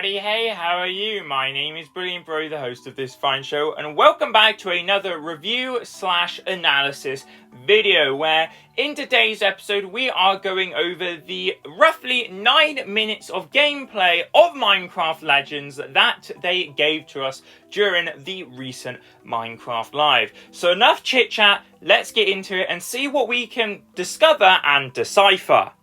Howdy Hey, how are you? My name is Brilliantbro, the host of this fine show, and welcome back to another review/analysis video where in today's episode we are going over the roughly 9 minutes of gameplay of Minecraft Legends that they gave to us during the recent Minecraft Live. So enough chit chat, let's get into it and see what we can discover and decipher.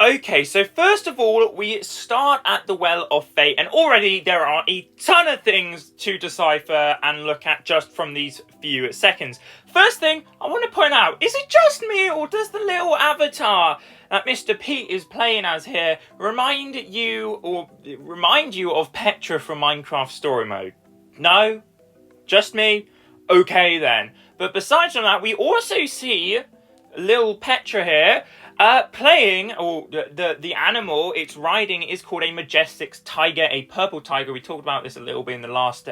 Okay, so first of all, we start at the Well of Fate, and already there are a ton of things to decipher and look at just from these few seconds. First thing I want to point out, is it just me, or does the little avatar that Mr. Pete is playing as here remind you of Petra from Minecraft Story Mode? No? Just me? Okay then. But besides from that, we also see little Petra here, playing, or the animal it's riding is called a majestic tiger, a purple tiger. We talked about this a little bit in the last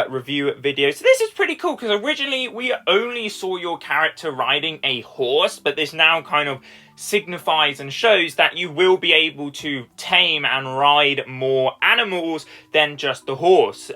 review video. So this is pretty cool, because originally we only saw your character riding a horse, but this now kind of signifies and shows that you will be able to tame and ride more animals than just the horse.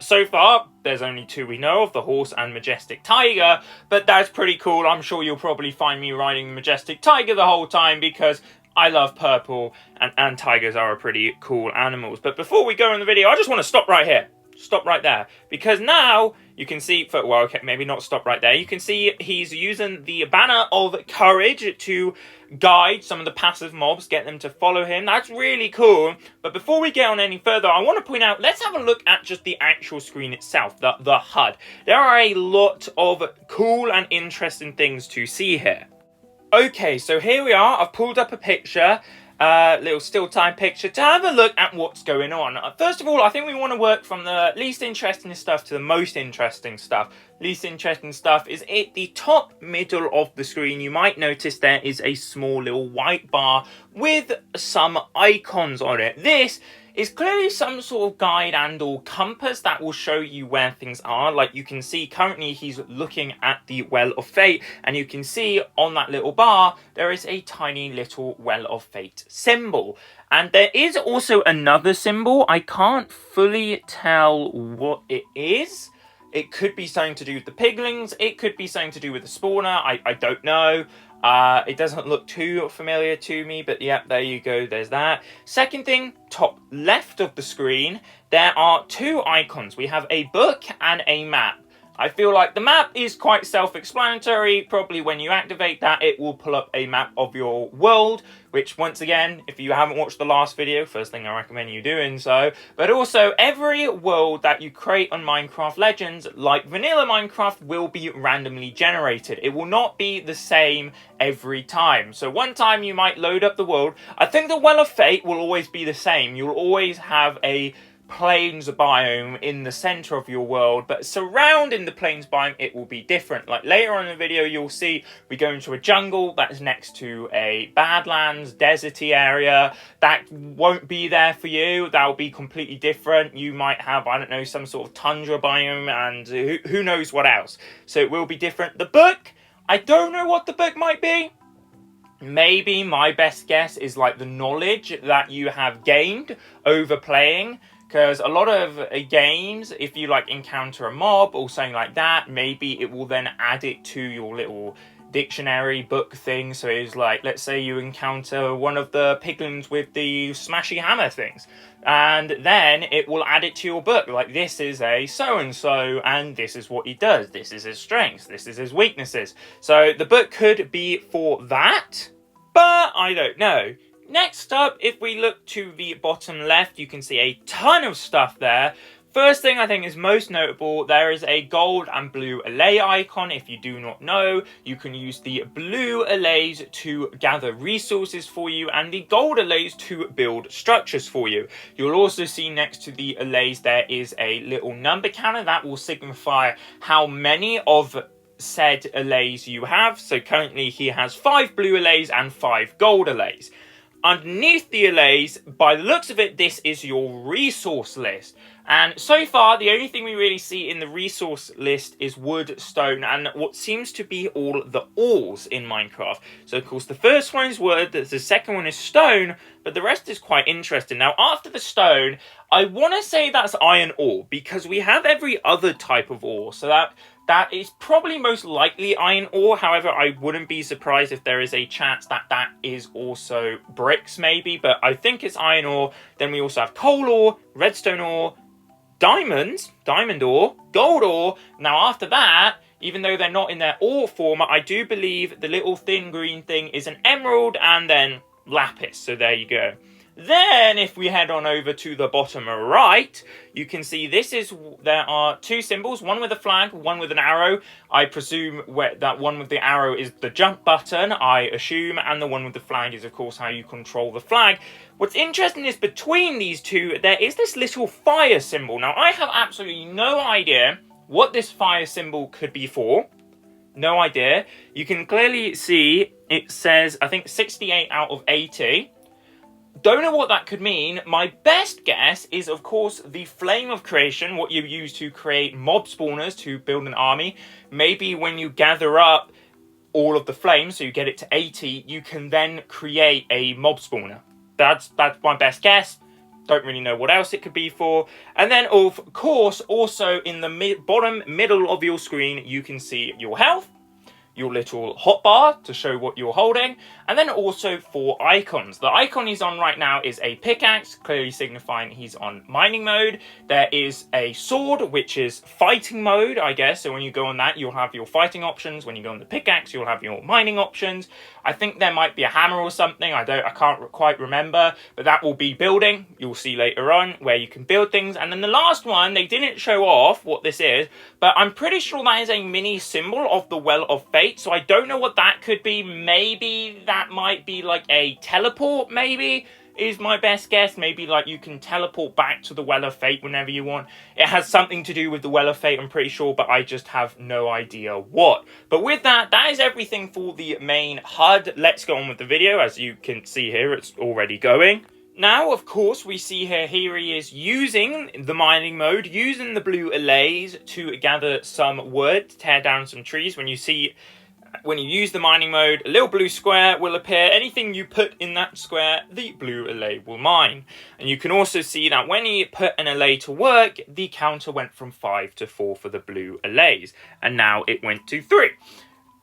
So far, there's only two we know of, the horse and majestic tiger, but that's pretty cool. I'm sure you'll probably find me riding the majestic tiger the whole time, because I love purple, and tigers are a pretty cool animals. But before we go in the video, I just want to stop right here. Stop right there, because now you can see, well, okay, maybe not stop right there. You can see he's using the banner of courage to guide some of the passive mobs, get them to follow him. That's really cool. But before we get on any further, I want to point out, let's have a look at just the actual screen itself, the HUD. There are a lot of cool and interesting things to see here. Okay, so here we are. I've pulled up a picture. Little still time picture to have a look at what's going on. First of all, I think we want to work from the least interesting stuff to the most interesting stuff. Least interesting stuff is at the top middle of the screen. You might notice there is a small little white bar with some icons on it. This is clearly some sort of guide and or compass that will show you where things are. Like you can see currently he's looking at the Well of Fate, and you can see on that little bar there is a tiny little Well of Fate symbol. And there is also another symbol. I can't fully tell what it is. It could be something to do with the piglings. It could be something to do with the spawner. I don't know. It doesn't look too familiar to me, but yeah, there you go, there's that. Second thing, top left of the screen, there are two icons. We have a book and a map. I feel like the map is quite self-explanatory. Probably when you activate that, it will pull up a map of your world, which once again, if you haven't watched the last video, first thing I recommend you doing so. But also, every world that you create on Minecraft Legends, like vanilla Minecraft, will be randomly generated. It will not be the same every time. So one time you might load up the world. I think the Well of Fate will always be the same. You'll always have a plains biome in the center of your world, but surrounding the plains biome it will be different. Like later on in the video you'll see we go into a jungle that is next to a badlands deserty area. That won't be there for you. That will be completely different. You might have, I don't know, some sort of tundra biome, and who knows what else. So it will be different. The book, I don't know what the book might be. Maybe my best guess is like the knowledge that you have gained over playing. Because a lot of games, if you like encounter a mob or something like that, maybe it will then add it to your little dictionary book thing. So it's like, let's say you encounter one of the piglins with the smashy hammer things, and then it will add it to your book. Like, this is a so-and-so, and this is what he does. This is his strengths. This is his weaknesses. So the book could be for that, but I don't know. Next up, if we look to the bottom left, you can see a ton of stuff there. First thing I think is most notable, there is a gold and blue allay icon. If you do not know, you can use the blue allays to gather resources for you and the gold allays to build structures for you. You'll also see next to the allays there is a little number counter that will signify how many of said allays you have. So currently he has 5 blue allays and 5 gold allays. Underneath the allays, by the looks of it, this is your resource list. And so far, the only thing we really see in the resource list is wood, stone, and what seems to be all the ores in Minecraft. So, of course, the first one is wood, the second one is stone, but the rest is quite interesting. Now, after the stone, I want to say that's iron ore, because we have every other type of ore. So that is probably most likely iron ore. However, I wouldn't be surprised if there is a chance that that is also bricks, maybe. But I think it's iron ore. Then we also have coal ore, redstone ore, diamond ore, gold ore. Now after that, even though they're not in their ore form, I do believe the little thin green thing is an emerald and then lapis. So there you go. Then if we head on over to the bottom right, you can see there are two symbols, one with a flag, one with an arrow. I presume that one with the arrow is the jump button, I assume, and the one with the flag is of course how you control the flag. What's interesting is between these two, there is this little fire symbol. Now I have absolutely no idea what this fire symbol could be for. No idea. You can clearly see it says, I think 68 out of 80. Don't know what that could mean. My best guess is, of course, the flame of creation, what you use to create mob spawners to build an army. Maybe when you gather up all of the flames, so you get it to 80, you can then create a mob spawner. That's my best guess. Don't really know what else it could be for. And then, of course, also in the bottom middle of your screen, you can see your health, your little hotbar to show what you're holding, and then also 4 icons. The icon he's on right now is a pickaxe, clearly signifying he's on mining mode. There is a sword, which is fighting mode, I guess. So when you go on that, you'll have your fighting options. When you go on the pickaxe, you'll have your mining options. I think there might be a hammer or something. I can't quite remember, but that will be building. You'll see later on where you can build things. And then the last one, they didn't show off what this is, but I'm pretty sure that is a mini symbol of the Well of Fate. So I don't know what that could be. Maybe that might be like a teleport, maybe, is my best guess. Maybe like you can teleport back to the Well of Fate whenever you want. It has something to do with the Well of Fate, I'm pretty sure, but I just have no idea what. But with that is everything for the main HUD. Let's go on with the video. As you can see here, it's already going. Now, of course, we see here he is using the mining mode, using the blue allays to gather some wood, to tear down some trees. When you use the mining mode, a little blue square will appear. Anything you put in that square, the blue allay will mine. And you can also see that when you put an allay to work, the counter went from 5 to 4 for the blue allays. And now it went to 3.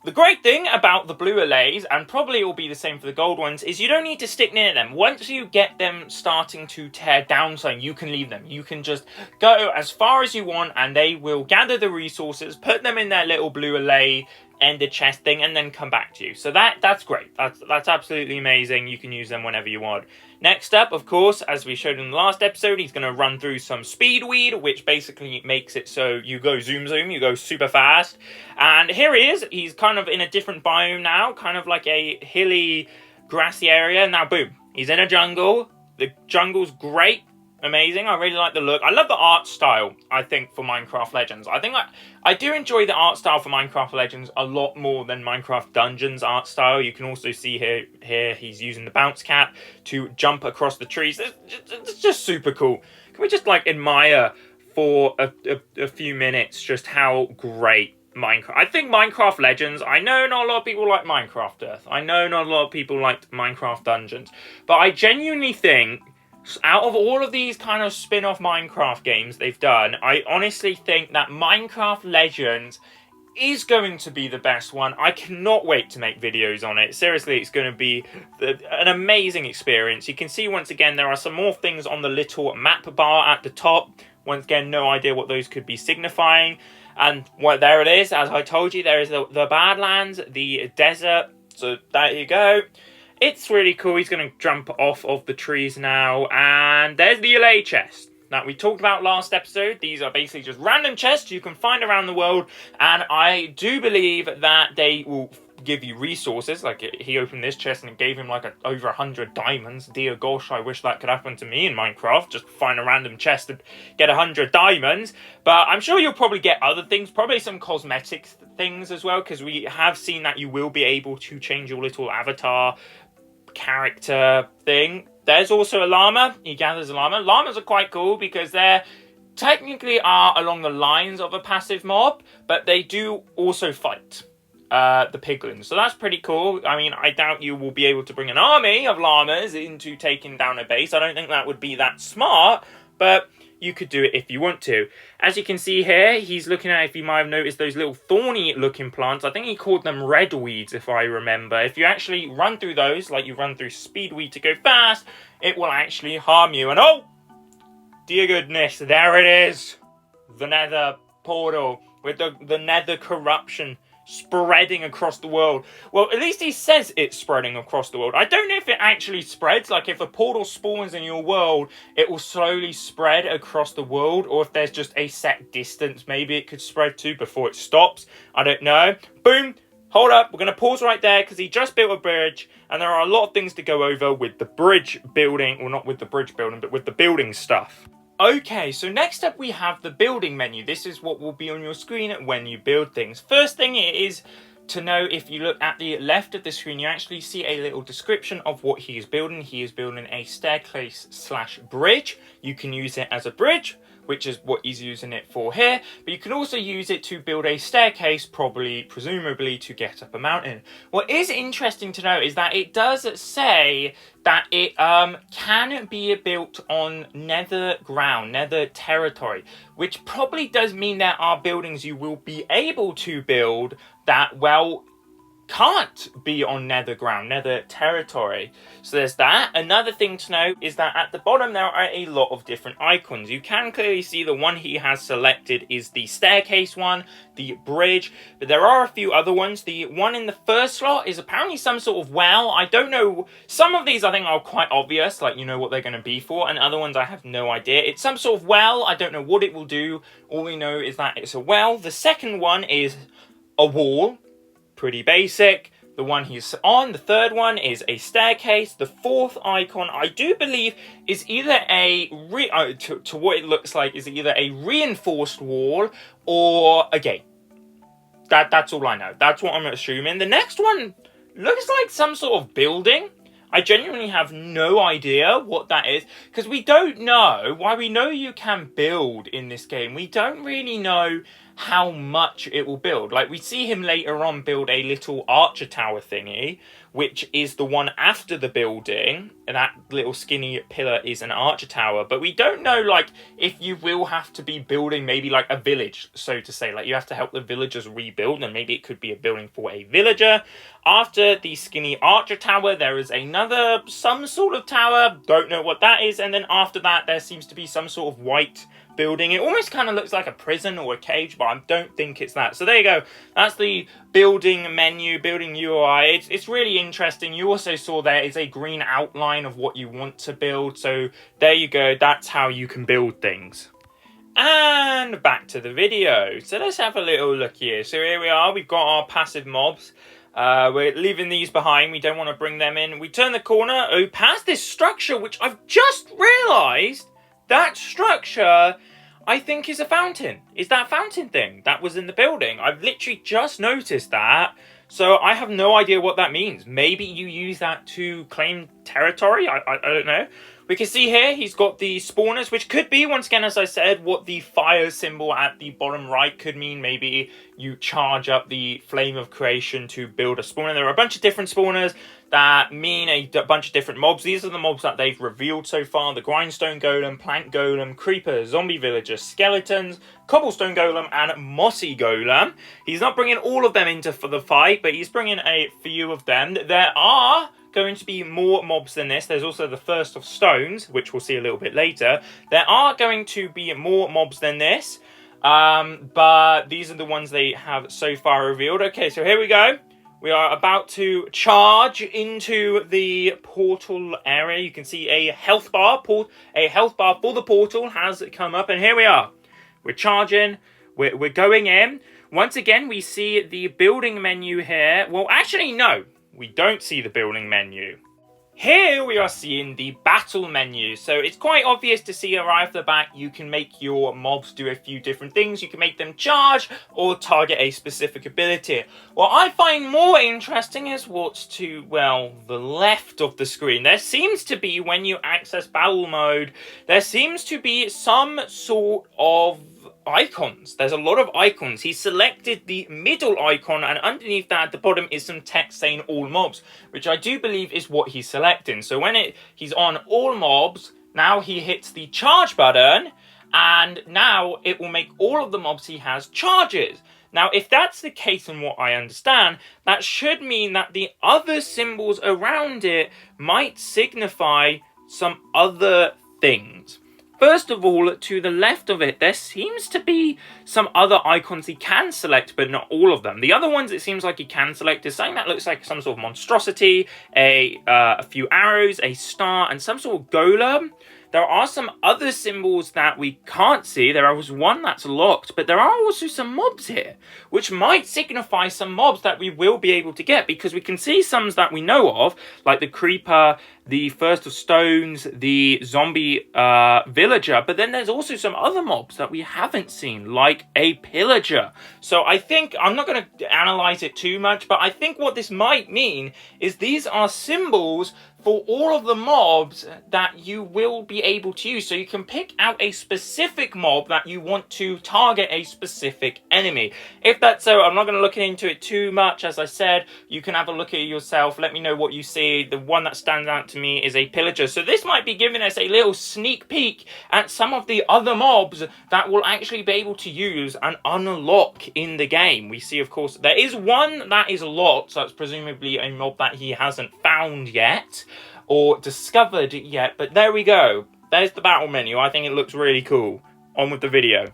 The great thing about the blue allays, and probably it will be the same for the gold ones, is you don't need to stick near them. Once you get them starting to tear down something, you can leave them. You can just go as far as you want, and they will gather the resources, put them in their little blue allay, end the chest thing, and then come back to you. So that's great. That's absolutely amazing. You can use them whenever you want. Next up, of course, as we showed in the last episode, he's going to run through some speed weed, which basically makes it so you go zoom, you go super fast. And here he is. He's kind of in a different biome now, kind of like a hilly, grassy area. Now, boom, he's in a jungle. The jungle's great. Amazing. I really like the look. I love the art style, I think, for Minecraft Legends. I do enjoy the art style for Minecraft Legends a lot more than Minecraft Dungeons art style. You can also see here he's using the bounce cat to jump across the trees. It's just super cool. Can we just like admire for a few minutes just how great Minecraft. I think Minecraft Legends, I know not a lot of people like Minecraft Earth. I know not a lot of people like Minecraft Dungeons. But I genuinely think out of all of these kind of spin-off Minecraft games they've done, I honestly think that Minecraft Legends is going to be the best one. I cannot wait to make videos on it. Seriously, it's going to be an amazing experience. You can see once again there are some more things on the little map bar at the top. Once again, no idea what those could be signifying. And well, there it is. As I told you, there is the Badlands, the desert. So there you go. It's really cool. He's going to jump off of the trees now. And there's the LA chest that we talked about last episode. These are basically just random chests you can find around the world. And I do believe that they will give you resources. Like, he opened this chest and it gave him like over 100 diamonds. Dear gosh, I wish that could happen to me in Minecraft. Just find a random chest and get 100 diamonds. But I'm sure you'll probably get other things. Probably some cosmetic things as well. Because we have seen that you will be able to change your little avatar character thing. There's also a llama. He gathers a llama. Llamas are quite cool because they're technically are along the lines of a passive mob, but they do also fight the piglins. So that's pretty cool. I mean, I doubt you will be able to bring an army of llamas into taking down a base. I don't think that would be that smart, but you could do it if you want to. As you can see here, he's looking at, if you might have noticed, those little thorny looking plants. I think he called them red weeds, if I remember. If you actually run through those, like you run through speedweed to go fast, it will actually harm you. And oh, dear goodness, there it is. The nether portal with the nether corruption spreading across the world. Well, at least he says it's spreading across the world. I don't know if it actually spreads, like if a portal spawns in your world, it will slowly spread across the world, or if there's just a set distance, maybe it could spread to before it stops. I don't know. Boom! Hold up, we're going to pause right there because he just built a bridge, and there are a lot of things to go over with the bridge building, well, not with the bridge building, but with the building stuff. Okay, so next up we have the building menu. This is what will be on your screen when you build things. First thing is to know, if you look at the left of the screen, you actually see a little description of what he is building. He is building a staircase slash bridge. You can use it as a bridge, which is what he's using it for here, but you can also use it to build a staircase, presumably to get up a mountain. What is interesting to know is that it does say that it can be built on nether ground, nether territory, which probably does mean there are buildings you will be able to build that, well, can't be on nether ground, nether territory. So there's that. Another thing to note is that at the bottom there are a lot of different icons. You can clearly see the one he has selected is the staircase one, the bridge, but there are a few other ones. The one in the first slot is apparently some sort of well. I don't know. Some of these I think are quite obvious, like you know what they're going to be for, and other ones I have no idea. It's some sort of well. I don't know what it will do. All we know is that it's a well. The second one is a wall. Pretty basic. The one he's on, the third one, is a staircase. The fourth icon, I do believe, is either a to what it looks like, is either a reinforced wall or a gate. That's all I know. That's what I'm assuming. The next one looks like some sort of building. I genuinely have no idea what that is, because we don't know. While we know you can build in this game, we don't really know how much it will build. Like, we see him later on build a little archer tower thingy, which is the one after the building, and that little skinny pillar is an archer tower, but we don't know, like, if you will have to be building maybe like a village, so to say, like you have to help the villagers rebuild, and maybe it could be a building for a villager. After the skinny archer tower, there is another, some sort of tower, don't know what that is, and then after that, there seems to be some sort of white building. It almost kind of looks like a prison or a cage, but I don't think it's that. So there you go. That's the building menu, building UI. It's really interesting. You also saw there is a green outline of what you want to build. So there you go. That's how you can build things. And back to the video. So let's have a little look here. So here we are. We've got our passive mobs. We're leaving these behind. We don't want to bring them in. We turn the corner. Oh, past this structure, which I've just realised. That structure, I think, is a fountain. Is that fountain thing that was in the building? I've literally just noticed that. So I have no idea what that means. Maybe you use that to claim territory? I don't know. We can see here he's got the spawners, which could be, once again, as I said, what the fire symbol at the bottom right could mean. Maybe you charge up the flame of creation to build a spawner. There are a bunch of different spawners that mean a bunch of different mobs. These are the mobs that they've revealed so far. The grindstone golem, plank golem, creeper, zombie villager, skeletons, cobblestone golem, and mossy golem. He's not bringing all of them into for the fight, but he's bringing a few of them. There are going to be more mobs than this. There's also the first of stones, which we'll see a little bit later. There are going to be more mobs than this, but these are the ones they have so far revealed. Okay, so here we go. We are about to charge into the portal area. You can see a health bar. A health bar for the portal has come up, and here we are. We're charging. We're going in. Once again, we see the building menu here. Well, actually, no. We don't see the building menu. Here we are seeing the battle menu, so it's quite obvious to see right off the bat you can make your mobs do a few different things. You can make them charge or target a specific ability. What I find more interesting is what's to, well, the left of the screen. There seems to be, when you access battle mode, there seems to be some sort of icons. There's a lot of icons. He selected the middle icon, and underneath that at the bottom is some text saying all mobs, which I do believe is what he's selecting. So when he's on all mobs, now he hits the charge button, and now it will make all of the mobs he has charges. Now, if that's the case, and what I understand, that should mean that the other symbols around it might signify some other things. First of all, to the left of it, there seems to be some other icons he can select, but not all of them. The other ones it seems like he can select is something that looks like some sort of monstrosity, a few arrows, a star, and some sort of golem. There are some other symbols that we can't see. There was one that's locked, but there are also some mobs here, which might signify some mobs that we will be able to get, because we can see some that we know of, like the creeper, the first of stones, the zombie villager, but then there's also some other mobs that we haven't seen, like a pillager. So I think, I'm not going to analyze it too much, but I think what this might mean is these are symbols for all of the mobs that you will be able to use. So you can pick out a specific mob that you want to target a specific enemy. If that's so, I'm not going to look into it too much. As I said, you can have a look at it yourself. Let me know what you see. The one that stands out to me is a pillager. So this might be giving us a little sneak peek at some of the other mobs that we'll actually be able to use and unlock in the game. We see, of course, there is one that is locked, so it's presumably a mob that he hasn't found yet or discovered yet, but there we go. There's the battle menu. I think it looks really cool. On with the video.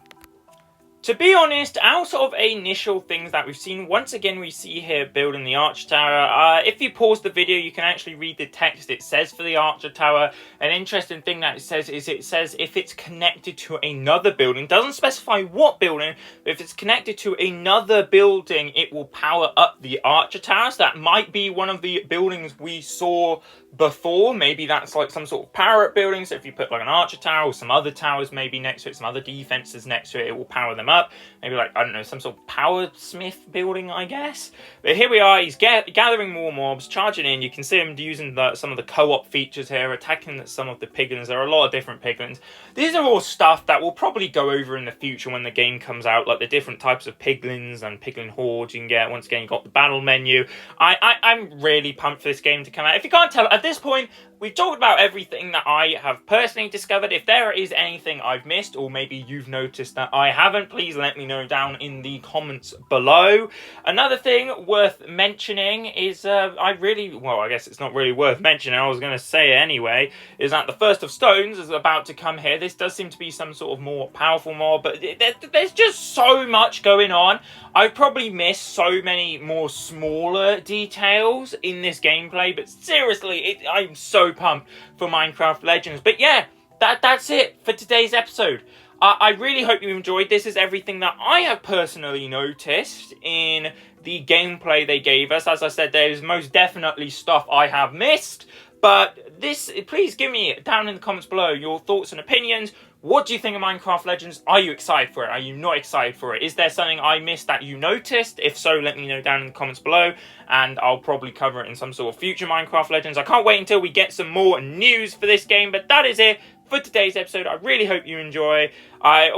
To be honest, out of initial things that we've seen, once again we see here building the Archer Tower. If you pause the video, you can actually read the text it says for the Archer Tower. An interesting thing that it says is if it's connected to another building. It doesn't specify what building, but if it's connected to another building, it will power up the Archer Tower. So that might be one of the buildings we saw before. Maybe that's like some sort of power-up building. So if you put like an Archer Tower or some other towers maybe next to it, some other defenses next to it, it will power them up. Maybe like, I don't know, some sort of power smith building, I guess. But here we are, he's gathering more mobs, charging in. You can see him using some of the co-op features here, attacking some of the piglins. There are a lot of different piglins. These are all stuff that we'll probably go over in the future when the game comes out, like the different types of piglins and piglin hordes you can get. Once again, you've got the battle menu. I'm really pumped for this game to come out. If you can't tell, at this point, we've talked about everything that I have personally discovered. If there is anything I've missed, or maybe you've noticed that I haven't, please let me know down in the comments below. Another thing worth mentioning is, I guess it's not really worth mentioning, I was going to say it anyway, is that the First of Stones is about to come here. This does seem to be some sort of more powerful mob, but there's just so much going on. I've probably missed so many more smaller details in this gameplay, but seriously, I'm so pumped for Minecraft Legends. But yeah, that's it for today's episode. I really hope you enjoyed. This is everything that I have personally noticed in the gameplay they gave us. As I said, there's most definitely stuff I have missed, but please give me down in the comments below your thoughts and opinions. What do you think of Minecraft Legends? Are you excited for it? Are you not excited for it? Is there something I missed that you noticed? If so, let me know down in the comments below, and I'll probably cover it in some sort of future Minecraft Legends. I can't wait until we get some more news for this game, but that is it for today's episode. I really hope you enjoy. I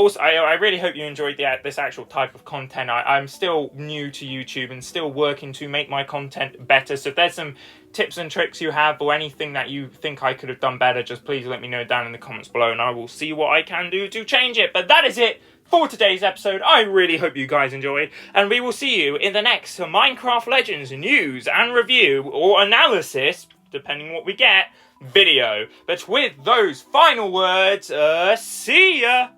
really hope you enjoyed this actual type of content. I'm still new to YouTube and still working to make my content better. So if there's some tips and tricks you have, or anything that you think I could have done better, just please let me know down in the comments below, and I will see what I can do to change it. But that is it for today's episode. I really hope you guys enjoyed, and we will see you in the next Minecraft Legends news and review, or analysis, depending what we get, video. But with those final words, see ya!